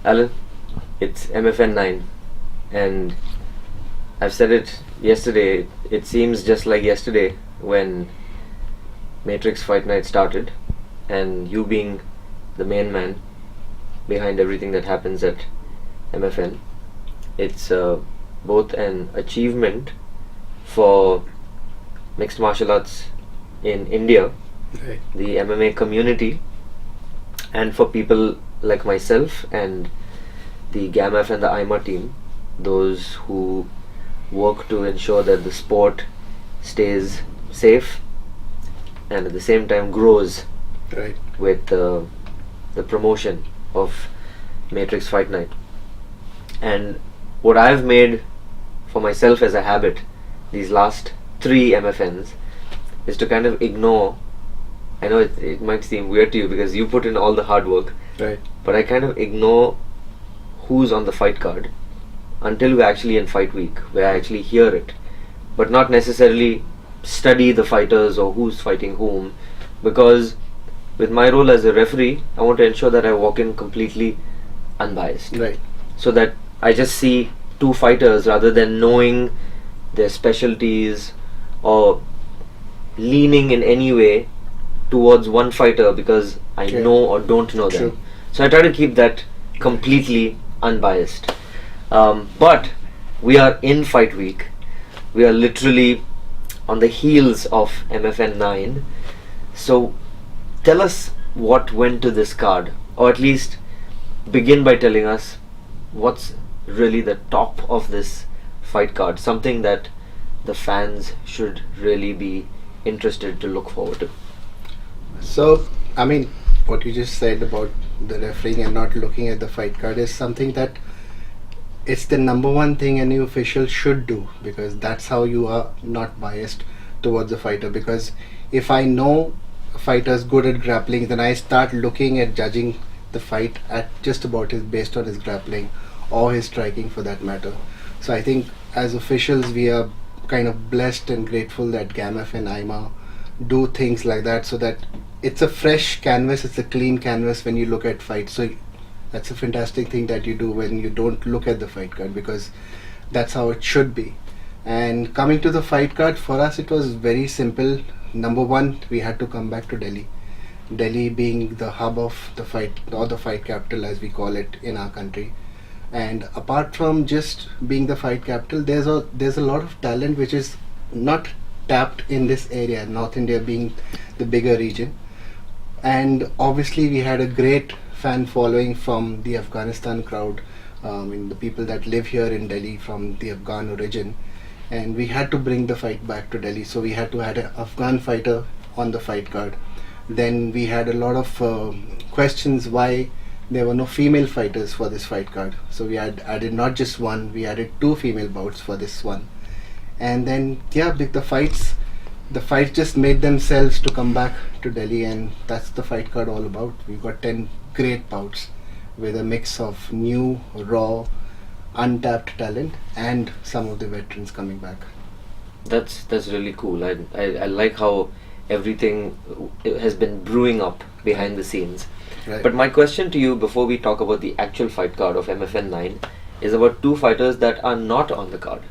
Alan, it's MFN 9, and I've said it yesterday. It seems just like yesterday when Matrix Fight Night started, and you being the main man behind everything that happens at MFN. It's both an achievement for mixed martial arts in India, Right. the MMA community, and for people like myself and the GAMF and the IMA team, those who work to ensure that the sport stays safe and at the same time grows Right. with the promotion of Matrix Fight Night. And what I've made for myself as a habit these last 3 MFNs is to kind of ignore. I know it might seem weird to you because you put in all the hard work, Right. but I kind of ignore who's on the fight card until we're actually in fight week, where I actually hear it, but not necessarily study the fighters or who's fighting whom, because with my role as a referee, I want to ensure that I walk in completely unbiased, Right. so that I just see two fighters rather than knowing their specialties or leaning in any way towards one fighter because I Okay. know or don't know them. True. So I try to keep that completely unbiased. But we are in fight week. We are literally on the heels of MFN 9. So tell us what went to this card, or at least begin by telling us what's really the top of this fight card, something that the fans should really be interested to look forward to. So, I mean, what you just said about the refereeing and not looking at the fight card is something that it's the number one thing any official should do, because that's how you are not biased towards the fighter. Because if I know a fighter's good at grappling, then I start looking at judging the fight at just about his based on his grappling or his striking for that matter. So I think as officials we are kind of blessed and grateful that GAMF and IMA do things like that, so that it's a fresh canvas, it's a clean canvas when you look at fights. So that's a fantastic thing that you do when you don't look at the fight card, because that's how it should be. And coming to the fight card, for us it was very simple. Number one, we had to come back to Delhi. Delhi being the hub of the fight, or the fight capital as we call it in our country. And apart from just being the fight capital, there's a lot of talent which is not tapped in this area, North India being the bigger region. And obviously we had a great fan following from the Afghanistan crowd, and the people that live here in Delhi from the Afghan origin, and we had to bring the fight back to Delhi, so we had to add an Afghan fighter on the fight card. Then we had a lot of questions why there were no female fighters for this fight card, so we had added not just one, we added 2 female bouts for this one. And then the fights just made themselves to come back to Delhi, and that's the fight card all about. We've got 10 great bouts with a mix of new, raw, untapped talent and some of the veterans coming back. That's really cool. I like how everything has been brewing up behind the scenes. Right. But my question to you before we talk about the actual fight card of MFN 9 is about 2 fighters that are not on the card.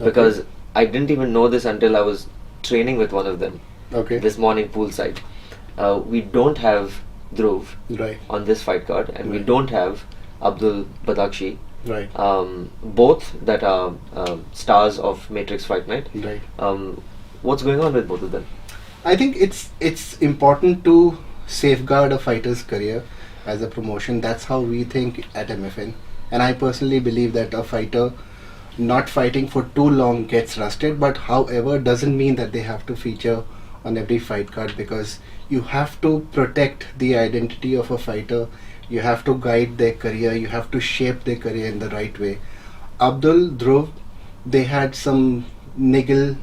Because I didn't even know this until I was training with one of them Okay. this morning poolside. We don't have Dhruv Right. on this fight card, and we Right. don't have Abdul Badakshi, Right. both that are stars of Matrix Fight Night. Right. What's going on with both of them? I think it's important to safeguard a fighter's career as a promotion. That's how we think at MFN. And I personally believe that a fighter not fighting for too long gets rusted, but however doesn't mean that they have to feature on every fight card, because you have to protect the identity of a fighter, you have to guide their career, you have to shape their career in the right way. Abdul, Dhruv, they had some niggles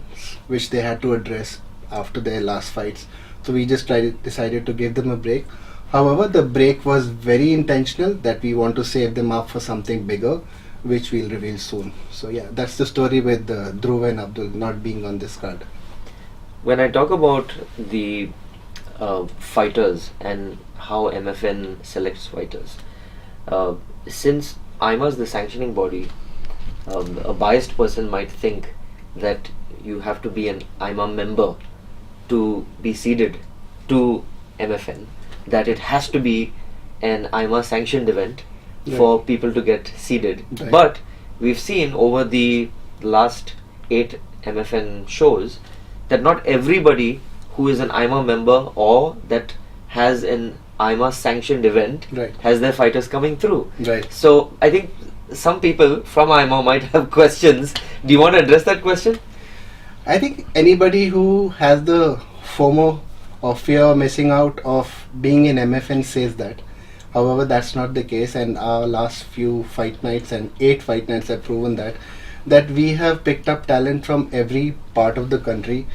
which they had to address after their last fights, so we just decided to give them a break. However, the break was very intentional, that we want to save them up for something bigger, which we'll reveal soon. So yeah, that's the story with Dhruv and Abdul not being on this card. When I talk about the fighters and how MFN selects fighters, Since IMA is the sanctioning body, a biased person might think that you have to be an IMA member to be seeded to MFN, that it has to be an IMA sanctioned event for people to get seeded. Right. But we've seen over the last 8 MFN shows that not everybody who is an IMA member or that has an IMA sanctioned event Right. has their fighters coming through. Right. So I think some people from IMA might have questions. Do you want to address that question? I think anybody who has the FOMO or fear of missing out of being in MFN says that. However, that's not the case, and our last few fight nights and 8 fight nights have proven that we have picked up talent from every part of the country.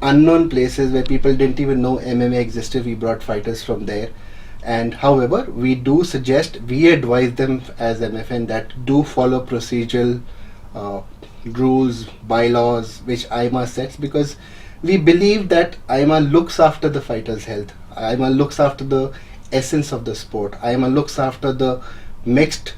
Unknown places where people didn't even know MMA existed, we brought fighters from there. And however, we advise them as MFN that do follow procedural rules, bylaws which IMA sets, because we believe that IMA looks after the fighter's health. IMA looks after the essence of the sport. IMA looks after the mixed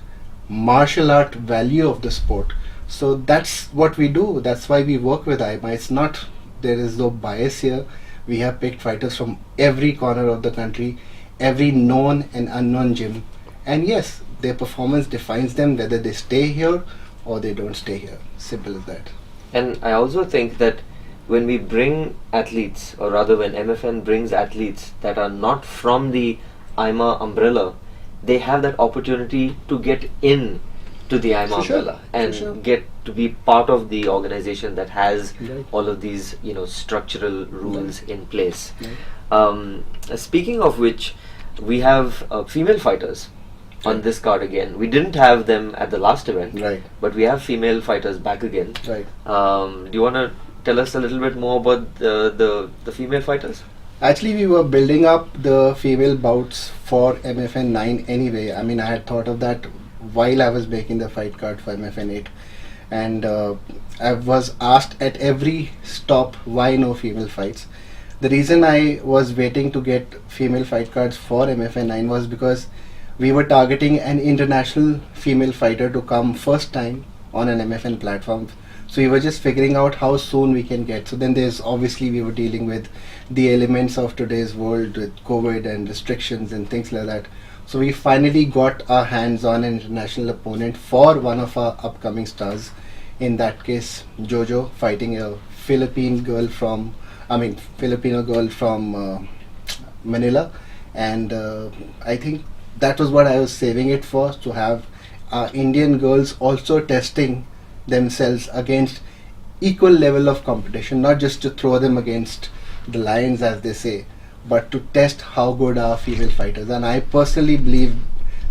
martial art value of the sport. So that's what we do. That's why we work with IMA. It's not, there is no bias here. We have picked fighters from every corner of the country, every known and unknown gym. And yes, their performance defines them whether they stay here or they don't stay here. Simple as that. And I also think that when we bring athletes, or rather when MFN brings athletes that are not from the IMA umbrella, they have that opportunity to get in to the IMA For sure. umbrella and For sure. get to be part of the organization that has Right. all of these, structural rules in place. Right. Speaking of which, we have female fighters on Right. this card again. We didn't have them at the last event, Right. but we have female fighters back again. Right. Do you want to tell us a little bit more about the female fighters? Actually, we were building up the female bouts for MFN 9 anyway. I mean, I had thought of that while I was making the fight card for MFN 8. And I was asked at every stop why no female fights. The reason I was waiting to get female fight cards for MFN 9 was because we were targeting an international female fighter to come first time on an MFN platform. So we were just figuring out how soon we can get. So then there's obviously we were dealing with the elements of today's world with COVID and restrictions and things like that. So we finally got our hands on an international opponent for one of our upcoming stars. In that case, Jojo fighting a Filipino girl from Manila. And I think that was what I was saving it for, to have Indian girls also testing themselves against equal level of competition, not just to throw them against the lions as they say, but to test how good are female fighters. And I personally believe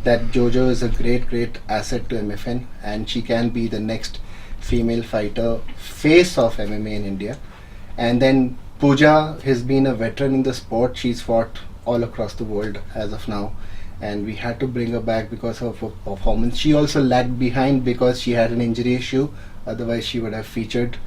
that Jojo is a great asset to MFN, and she can be the next female fighter face of MMA in India. And then Pooja has been a veteran in the sport. She's fought all across the world as of now, and we had to bring her back because of her performance. She also lagged behind because she had an injury issue, otherwise she would have featured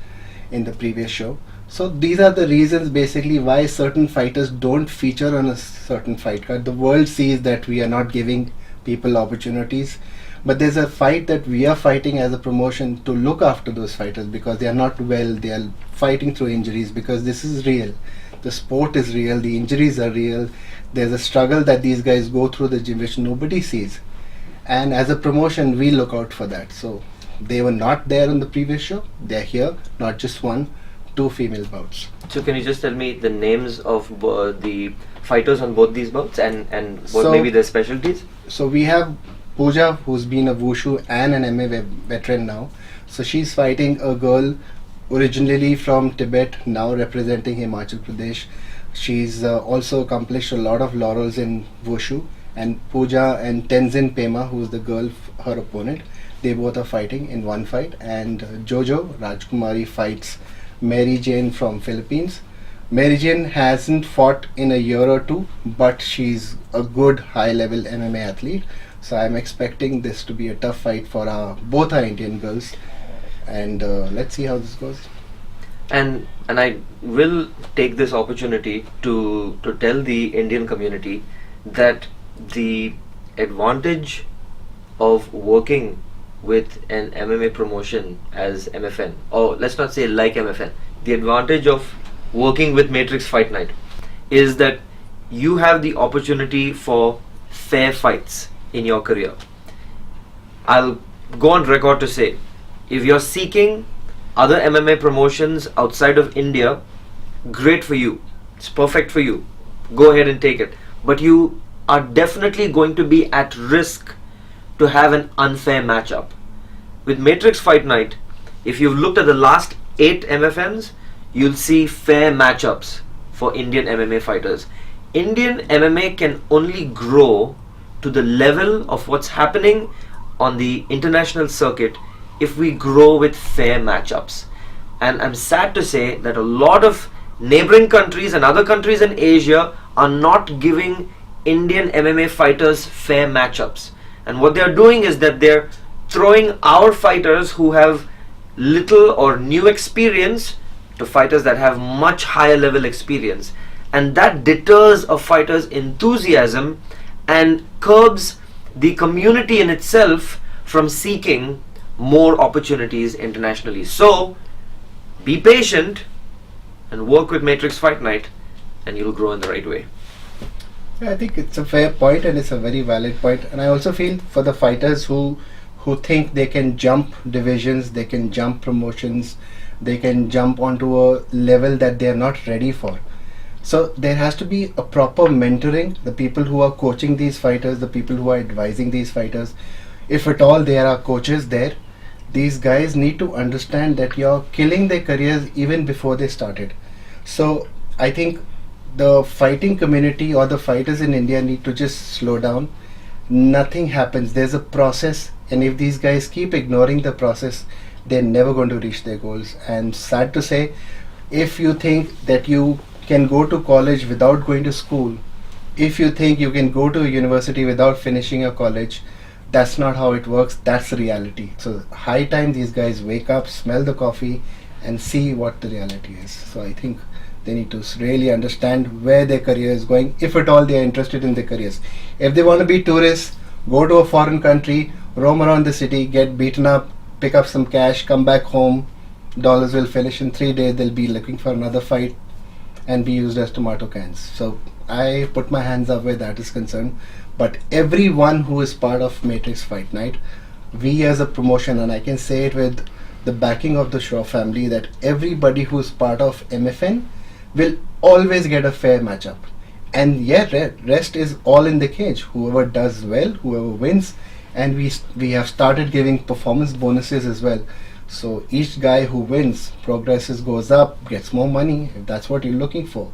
in the previous show. So these are the reasons basically why certain fighters don't feature on a certain fight card. The world sees that we are not giving people opportunities, but there's a fight that we are fighting as a promotion to look after those fighters, because they are not well, they are fighting through injuries, because this is real. The sport is real, the injuries are real. There's a struggle that these guys go through the gym which nobody sees, and as a promotion we look out for that. So they were not there on the previous show, they're here, not just one, 2 female bouts. So can you just tell me the names of the fighters on both these bouts and what So- may be their specialties? So we have Pooja, who's been a wushu and an MMA veteran now. So she's fighting a girl originally from Tibet, now representing Himachal Pradesh. She's also accomplished a lot of laurels in wushu. And Pooja and Tenzin Pema, who's the girl, her opponent, they both are fighting in one fight. And Jojo Rajkumari fights Mary Jane from Philippines. Mary Jane hasn't fought in a year or two, but she's a good high-level MMA athlete. So I'm expecting this to be a tough fight for both our Indian girls, and let's see how this goes. And I will take this opportunity to tell the Indian community that the advantage of working with an MMA promotion as MFN, or let's not say like MFN, the advantage of working with Matrix Fight Night is that you have the opportunity for fair fights in your career. I'll go on record to say, if you're seeking other MMA promotions outside of India, great for you. It's perfect for you. Go ahead and take it. But you are definitely going to be at risk to have an unfair matchup. With Matrix Fight Night, if you've looked at the last 8 MFNs, you'll see fair matchups for Indian MMA fighters. Indian MMA can only grow to the level of what's happening on the international circuit if we grow with fair matchups. And I'm sad to say that a lot of neighboring countries and other countries in Asia are not giving Indian MMA fighters fair matchups. And what they're doing is that they're throwing our fighters who have little or new experience to fighters that have much higher level experience. And that deters a fighter's enthusiasm and curbs the community in itself from seeking more opportunities internationally. So be patient and work with Matrix Fight Night, and you'll grow in the right way. Yeah, I think it's a fair point and it's a very valid point. And I also feel for the fighters who think they can jump divisions, they can jump promotions, they can jump onto a level that they are not ready for. So there has to be a proper mentoring. The people who are coaching these fighters, the people who are advising these fighters, if at all there are coaches there, these guys need to understand that you're killing their careers even before they started. So I think the fighting community or the fighters in India need to just slow down. Nothing happens. There's a process, and if these guys keep ignoring the process, they're never going to reach their goals. And sad to say, if you think that you can go to college without going to school, if you think you can go to a university without finishing your college, that's not how it works. That's the reality. So high time these guys wake up, smell the coffee, and see what the reality is. So I think they need to really understand where their career is going, if at all they are interested in their careers. If they want to be tourists, go to a foreign country, roam around the city, get beaten up, pick up some cash, come back home, dollars will finish in 3 days, they'll be looking for another fight and be used as tomato cans. So I put my hands up where that is concerned. But everyone who is part of Matrix Fight Night, we as a promotion, and I can say it with the backing of the Shaw family, that everybody who is part of MFN will always get a fair matchup. And yeah, rest is all in the cage. Whoever does well, whoever wins, and we have started giving performance bonuses as well. So each guy who wins progresses, goes up, gets more money, if that's what you're looking for,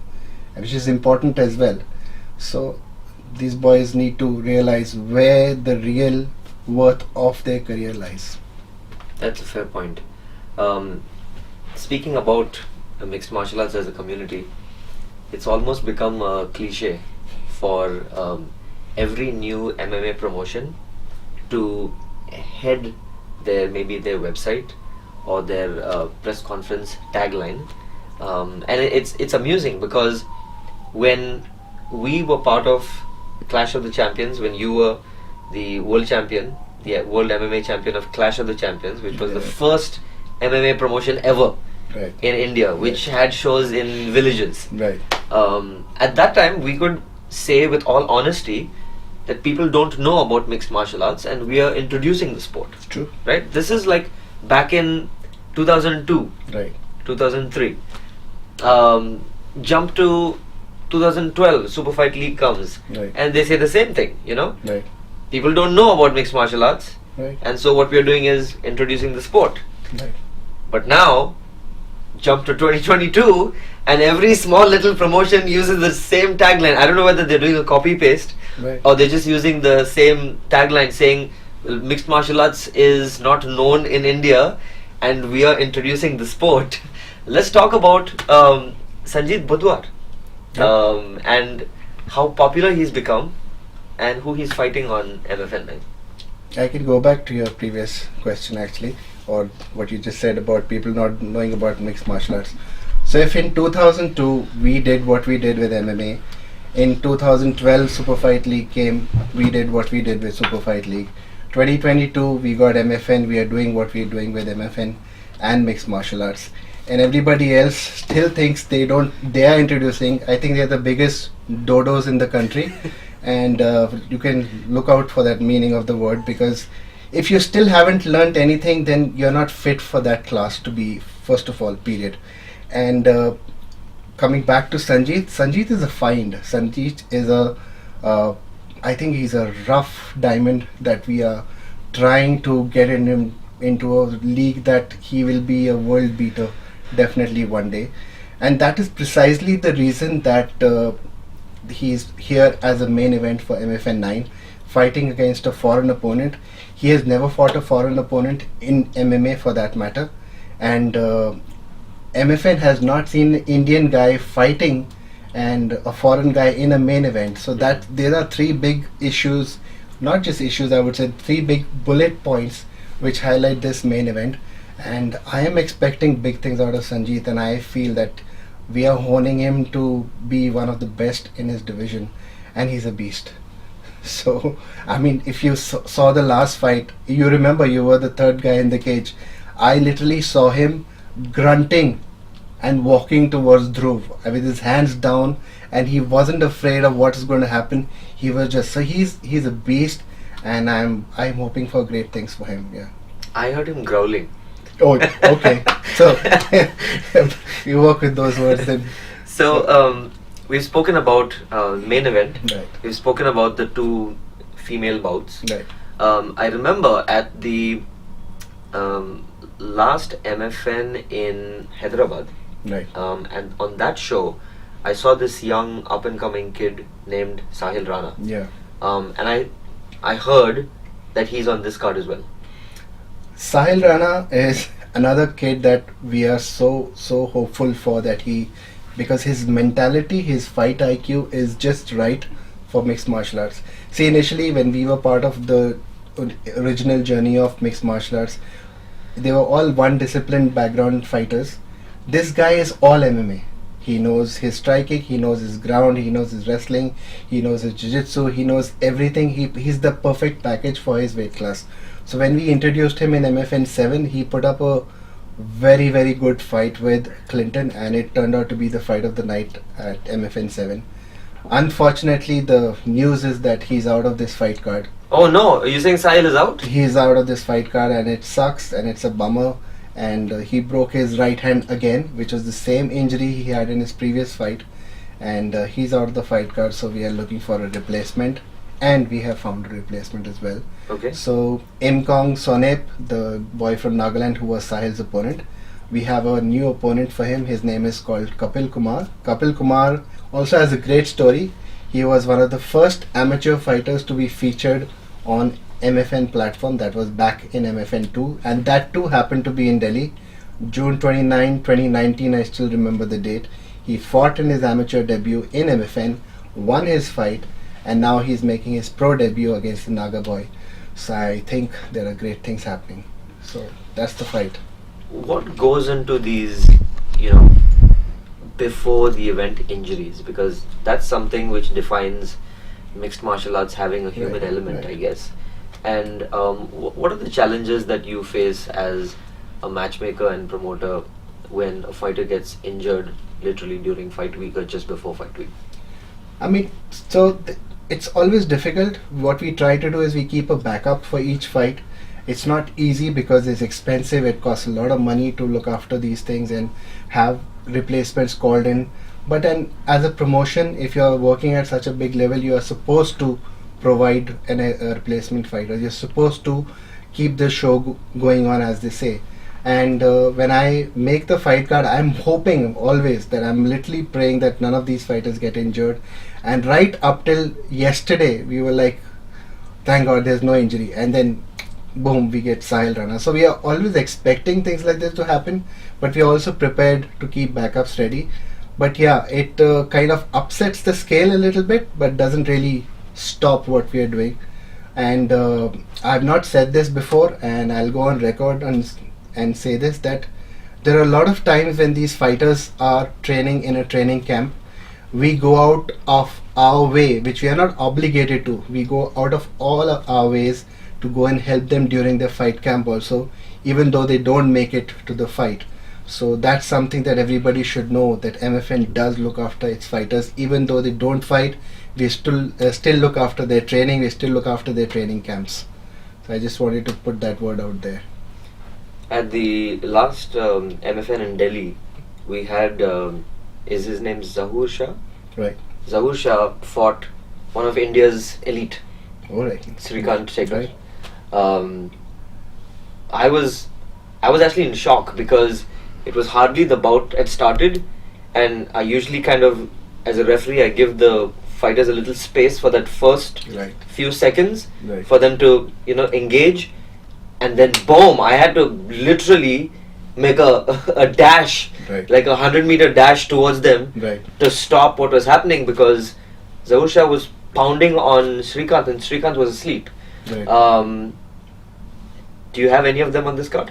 which is important as well. So these boys need to realize where the real worth of their career lies. That's a fair point. Speaking about mixed martial arts as a community, it's almost become a cliche for every new MMA promotion to head maybe their website or their press conference tagline, and it's amusing because when we were part of Clash of the Champions, when you were the world champion, the world MMA champion of Clash of the Champions, which was the first MMA promotion ever in India, which had shows in villages. At that time, we could say with all honesty that people don't know about mixed martial arts, and we are introducing the sport. True. Right? This is like back in 2002, 2003. Jump to 2012, Super Fight League comes, and they say the same thing, People don't know about mixed martial arts, and so what we are doing is introducing the sport. But now, jump to 2022, and every small little promotion uses the same tagline. I don't know whether they're doing a copy paste or they're just using the same tagline saying mixed martial arts is not known in India and we are introducing the sport. Let's talk about Sanjeet Budwar and how popular he's become and who he's fighting on MFN 9. I can go back to your previous question actually, or what you just said about people not knowing about mixed martial arts. So if in 2002 we did what we did with MMA, in 2012 Super Fight League came, we did what we did with Super Fight League. 2022 we got MFN. We are doing what we are doing with MFN and mixed martial arts, and everybody else still thinks they are introducing. I think they're the biggest dodos in the country, and you can look out for that meaning of the word, because if you still haven't learnt anything, then you're not fit for that class to be, first of all, period. And coming back to Sanjeet is a find. Sanjeet is I think he's a rough diamond that we are trying to get into a league that he will be a world beater definitely one day. And that is precisely the reason that he's here as a main event for MFN 9, fighting against a foreign opponent. He has never fought a foreign opponent in MMA for that matter, and MFN has not seen an Indian guy fighting and a foreign guy in a main event. So that there are three big issues, not just issues, I would say three big bullet points which highlight this main event. And I am expecting big things out of Sanjeet, and I feel that we are honing him to be one of the best in his division, and he's a beast. So, I mean, if you saw the last fight, you remember you were the third guy in the cage. I literally saw him grunting and walking towards Dhruv with his hands down, and he wasn't afraid of what is going to happen. He was just, so he's a beast, and I'm hoping for great things for him. Yeah. I heard him growling. Oh, okay. So you work with those words then. So we've spoken about main event. Right. We've spoken about the two female bouts. Right. I remember at the last MFN in Hyderabad, Right. and on that show, I saw this young up-and-coming kid named Sahil Rana. Yeah. And I heard that he's on this card as well. Sahil Rana is another kid that we are so hopeful for, that because his mentality, his fight IQ is just right for mixed martial arts. See, initially when we were part of the original journey of mixed martial arts, they were all one discipline background fighters. This guy is all MMA. He knows his striking, he knows his ground, he knows his wrestling, he knows his jiu-jitsu, he knows everything. He's the perfect package for his weight class. So when we introduced him in MFN 7, he put up a very, very good fight with Clinton, and it turned out to be the fight of the night at MFN 7. Unfortunately, the news is that he's out of this fight card. Oh no, are you saying Sahil is out? He's out of this fight card, and it sucks, and it's a bummer. And he broke his right hand again, which was the same injury he had in his previous fight. And he's out of the fight card, so we are looking for a replacement. And we have found a replacement as well. Okay. So Imkong Sonep, the boy from Nagaland who was Sahil's opponent, we have a new opponent for him. His name is called Kapil Kumar. Kapil Kumar also has a great story. He was one of the first amateur fighters to be featured on MFN platform. That was back in MFN 2, and that too happened to be in Delhi, June 29, 2019. I still remember the date. He fought in his amateur debut in MFN, won his fight, and now he's making his pro debut against the Naga boy. So I think there are great things happening. So that's the fight. What goes into these, before the event injuries? Because that's something which defines mixed martial arts having a human Right, element, right. I guess. And what are the challenges that you face as a matchmaker and promoter when a fighter gets injured literally during fight week or just before fight week? I mean, so it's always difficult. What we try to do is we keep a backup for each fight. It's not easy because it's expensive. It costs a lot of money to look after these things and have replacements called in. But then as a promotion, if you're working at such a big level, you are supposed to provide a replacement fighter. You're supposed to keep the show going on, as they say. And when I make the fight card, I'm hoping always that I'm literally praying that none of these fighters get injured. And right up till yesterday, we were like, thank God there's no injury. And then boom, we get Sahil Rana. So we are always expecting things like this to happen, but we are also prepared to keep backups ready. But yeah, it kind of upsets the scale a little bit, but doesn't really stop what we are doing. And I've not said this before, and I'll go on record and say this, that there are a lot of times when these fighters are training in a training camp, we go out of our way, which we are not obligated to. We go out of all of our ways to go and help them during their fight camp also, even though they don't make it to the fight. So that's something that everybody should know, that MFN does look after its fighters. Even though they don't fight, we still look after their training, we still look after their training camps. So I just wanted to put that word out there. At the last MFN in Delhi, we had, is his name Zahur Shah? Right. Zahur Shah fought one of India's elite, Alright. Srikant Shekhar. Right. I was actually in shock because it was hardly the bout had started, and I usually kind of, as a referee, I give the fighters a little space for that first Right. few seconds Right. for them to engage, and then boom, I had to literally make a dash, Right. like 100-meter dash towards them Right. to stop what was happening, because Zahur Shah was pounding on Srikant and Srikant was asleep. Right. Do you have any of them on this card?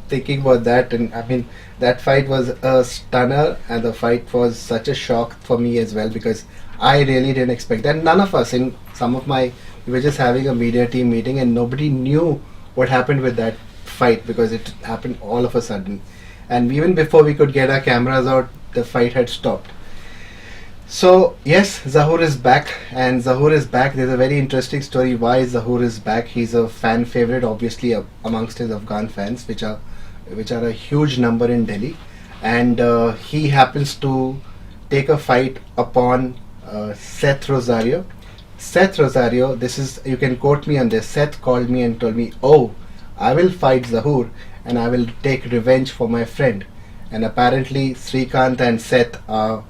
Thinking about that, and I mean, that fight was a stunner, and the fight was such a shock for me as well, because I really didn't expect that. None of us, we were just having a media team meeting, and nobody knew what happened with that fight, because it happened all of a sudden, and even before we could get our cameras out, the fight had stopped. So yes, Zahur is back, and Zahur is back. There's a very interesting story why Zahur is back. He's a fan favorite, obviously, amongst his Afghan fans, which are a huge number in Delhi, and he happens to take a fight upon Seth Rosario. Seth Rosario, this is, you can quote me on this. Seth called me and told me, "Oh, I will fight Zahur, and I will take revenge for my friend." And apparently, Srikant and Seth are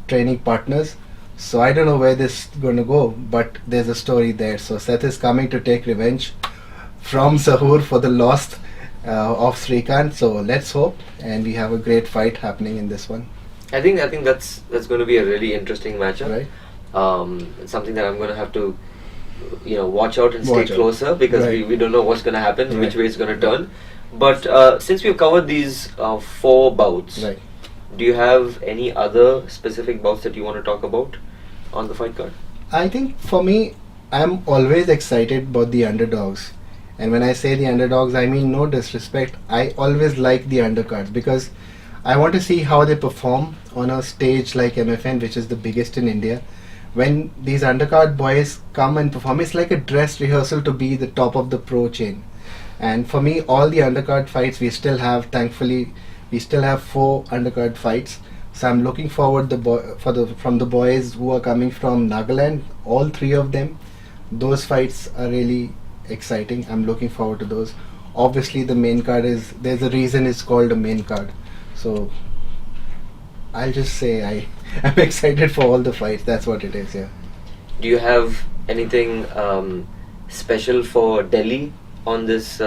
training partners, so I don't know where this is going to go, but there's a story there. So Seth is coming to take revenge from Zahur for the loss of Srikant. So let's hope, and we have a great fight happening in this one. I think that's going to be a really interesting matchup. Right. It's something that I'm going to have to watch out and Watch stay out. closer, because Right. we don't know what's going to happen, Right. which way it's going to turn. But since we've covered these 4 bouts, Right. do you have any other specific bouts that you want to talk about on the fight card? I think for me, I'm always excited about the underdogs. And when I say the underdogs, I mean no disrespect. I always like the undercards, because I want to see how they perform on a stage like MFN, which is the biggest in India. When these undercard boys come and perform, it's like a dress rehearsal to be the top of the pro chain. And for me, all the undercard fights we still have, thankfully, we still have 4 undercard fights. So I'm looking forward from the boys who are coming from Nagaland, all 3 of them. Those fights are really exciting. I'm looking forward to those. Obviously, the main card there's a reason it's called a main card. So I'll just say I'm excited for all the fights. That's what it is. Yeah. Do you have anything special for Delhi on this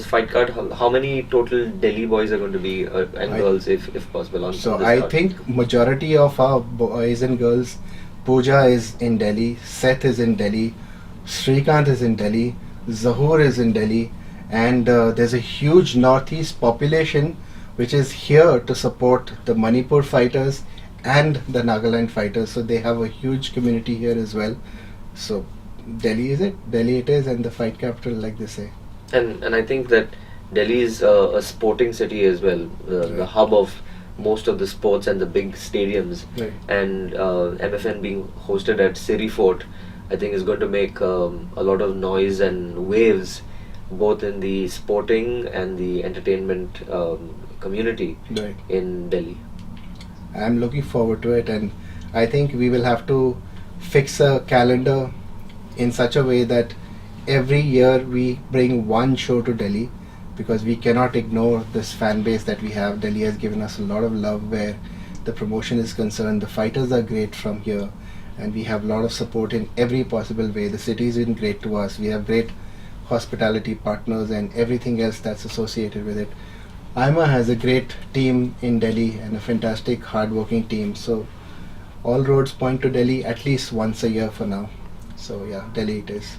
fight card? How many total Delhi boys are going to be and girls, if possible, on So on this I card? think majority of our boys and girls, Pooja is in Delhi, Seth is in Delhi, Srikant is in Delhi, Zahur is in Delhi, and there's a huge northeast population which is here to support the Manipur fighters and the Nagaland fighters. So they have a huge community here as well. So Delhi it is, and the fight capital, like they say. And I think that Delhi is a sporting city as well, the hub of most of the sports and the big stadiums. Right. And MFN being hosted at Siri Fort, I think is going to make a lot of noise and waves, both in the sporting and the entertainment community Right. in Delhi. I'm looking forward to it, and I think we will have to fix a calendar in such a way that every year we bring one show to Delhi, because we cannot ignore this fan base that we have. Delhi has given us a lot of love where the promotion is concerned. The fighters are great from here, and we have a lot of support in every possible way. The city has been great to us. We have great hospitality partners and everything else that's associated with it. IMA has a great team in Delhi and a fantastic hard-working team. So all roads point to Delhi at least once a year for now. So yeah, Delhi it is.